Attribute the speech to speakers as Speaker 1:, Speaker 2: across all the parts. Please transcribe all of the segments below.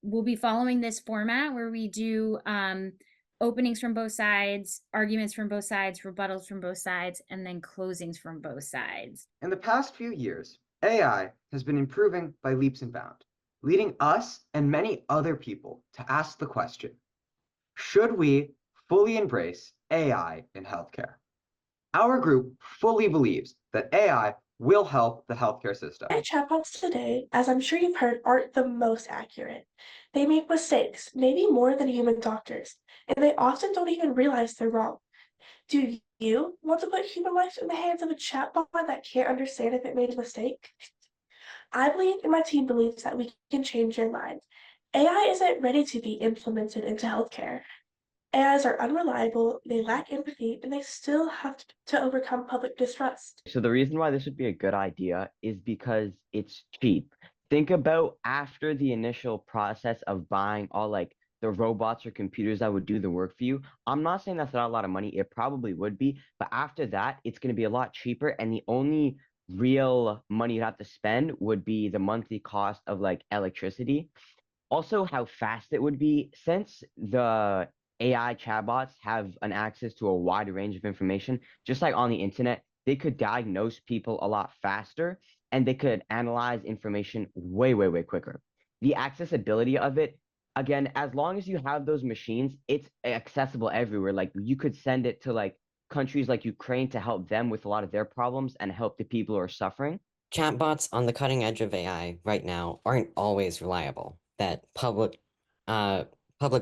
Speaker 1: we'll be following this format where we do openings from both sides, arguments from both sides, rebuttals from both sides, and then closings from both sides.
Speaker 2: In the past few years, AI has been improving by leaps and bounds, leading us and many other people to ask the question, should we fully embrace AI in healthcare? Our group fully believes that AI will help the healthcare system.
Speaker 3: AI chatbots today, as I'm sure you've heard, aren't the most accurate. They make mistakes, maybe more than human doctors, and they often don't even realize they're wrong. Do you want to put human life in the hands of a chatbot that can't understand if it made a mistake? I believe, and my team believes, that we can change your mind. AI isn't ready to be implemented into healthcare. AIs are unreliable, they lack empathy, and they still have to overcome public distrust.
Speaker 4: So the reason why this would be a good idea is because it's cheap. Think about after the initial process of buying all like the robots or computers that would do the work for you. I'm not saying that's not a lot of money. It probably would be, but after that, it's going to be a lot cheaper. And the only real money you have to spend would be the monthly cost of like electricity. Also, how fast it would be since the AI chatbots have an access to a wide range of information, just like on the internet, they could diagnose people a lot faster and they could analyze information way, way, way quicker. The accessibility of it, again, as long as you have those machines, it's accessible everywhere. Like you could send it to like countries like Ukraine to help them with a lot of their problems and help the people who are suffering.
Speaker 5: Chatbots on the cutting edge of AI right now aren't always reliable. That public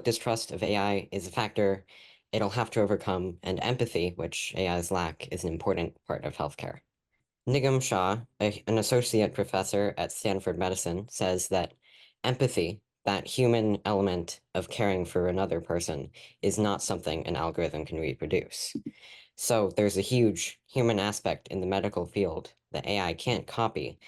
Speaker 5: distrust of AI is a factor it'll have to overcome, and empathy, which AIs lack, is an important part of healthcare. Nigam Shah, an associate professor at Stanford Medicine, says that empathy, that human element of caring for another person, is not something an algorithm can reproduce. So there's a huge human aspect in the medical field that AI can't copy,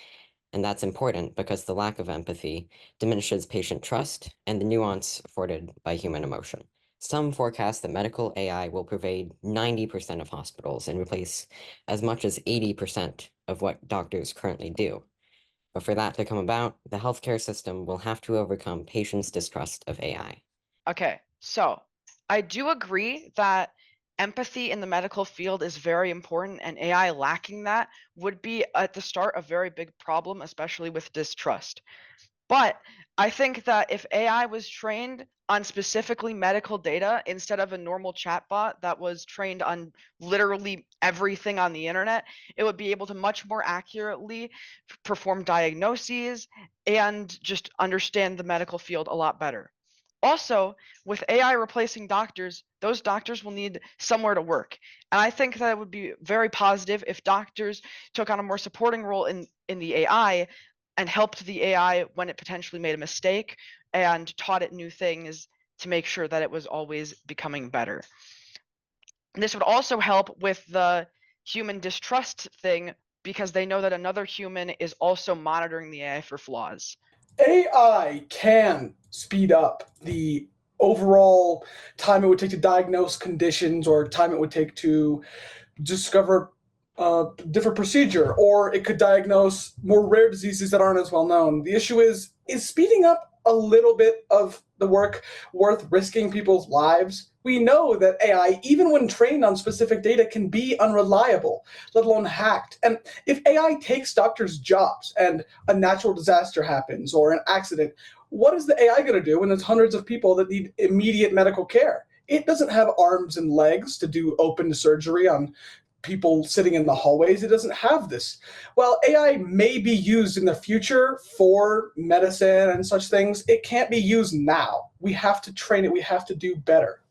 Speaker 5: and that's important because the lack of empathy diminishes patient trust and the nuance afforded by human emotion. Some forecast that medical AI will pervade 90% of hospitals and replace as much as 80% of what doctors currently do. But for that to come about, the healthcare system will have to overcome patients' distrust of AI.
Speaker 6: Okay, so I do agree that empathy in the medical field is very important, and AI lacking that would be at the start a very big problem, especially with distrust. But I think that if AI was trained on specifically medical data instead of a normal chatbot that was trained on literally everything on the internet, it would be able to much more accurately perform diagnoses and just understand the medical field a lot better. Also, with AI replacing doctors, those doctors will need somewhere to work. And I think that it would be very positive if doctors took on a more supporting role in the AI and helped the AI when it potentially made a mistake and taught it new things to make sure that it was always becoming better. And this would also help with the human distrust thing because they know that another human is also monitoring the AI for flaws.
Speaker 7: AI can speed up the overall time it would take to diagnose conditions or time it would take to discover a different procedure, or it could diagnose more rare diseases that aren't as well known. The issue is speeding up a little bit of the work worth risking people's lives? We know that AI, even when trained on specific data, can be unreliable, let alone hacked. And if AI takes doctors' jobs and a natural disaster happens or an accident, what is the AI going to do when there's hundreds of people that need immediate medical care? It doesn't have arms and legs to do open surgery on people sitting in the hallways. It doesn't have this. While AI may be used in the future for medicine and such things, it can't be used now. We have to train it. We have to do better.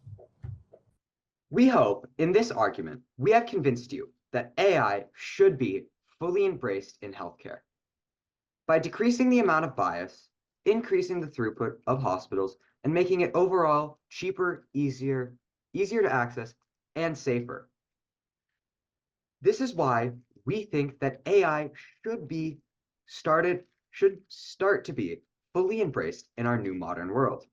Speaker 2: We hope in this argument we have convinced you that AI should be fully embraced in healthcare. By decreasing the amount of bias, increasing the throughput of hospitals, and making it overall cheaper, easier to access, and safer. This is why we think that AI should start to be fully embraced in our new modern world.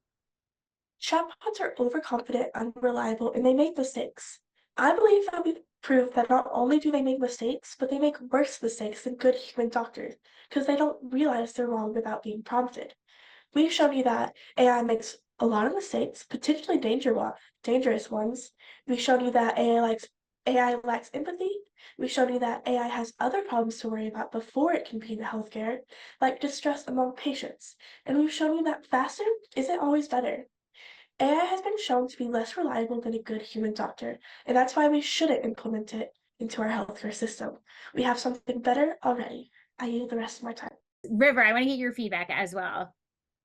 Speaker 3: Chatbots are overconfident, unreliable, and they make mistakes. I believe that we've proved that not only do they make mistakes, but they make worse mistakes than good human doctors, because they don't realize they're wrong without being prompted. We've shown you that AI makes a lot of mistakes, potentially dangerous ones. We've shown you that AI lacks empathy. We've shown you that AI has other problems to worry about before it can be in healthcare, like distrust among patients. And we've shown you that faster isn't always better. AI has been shown to be less reliable than a good human doctor, and that's why we shouldn't implement it into our healthcare system. We have something better already. I yield the rest of my time.
Speaker 1: River, I want to get your feedback as well.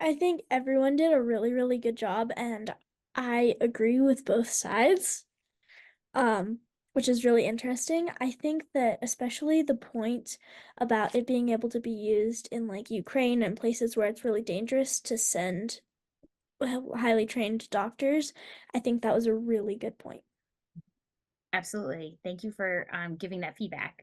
Speaker 8: I think everyone did a really, really good job, and I agree with both sides, which is really interesting. I think that especially the point about it being able to be used in like Ukraine and places where it's really dangerous to send highly trained doctors, I think that was a really good point.
Speaker 1: Absolutely. Thank you for giving that feedback.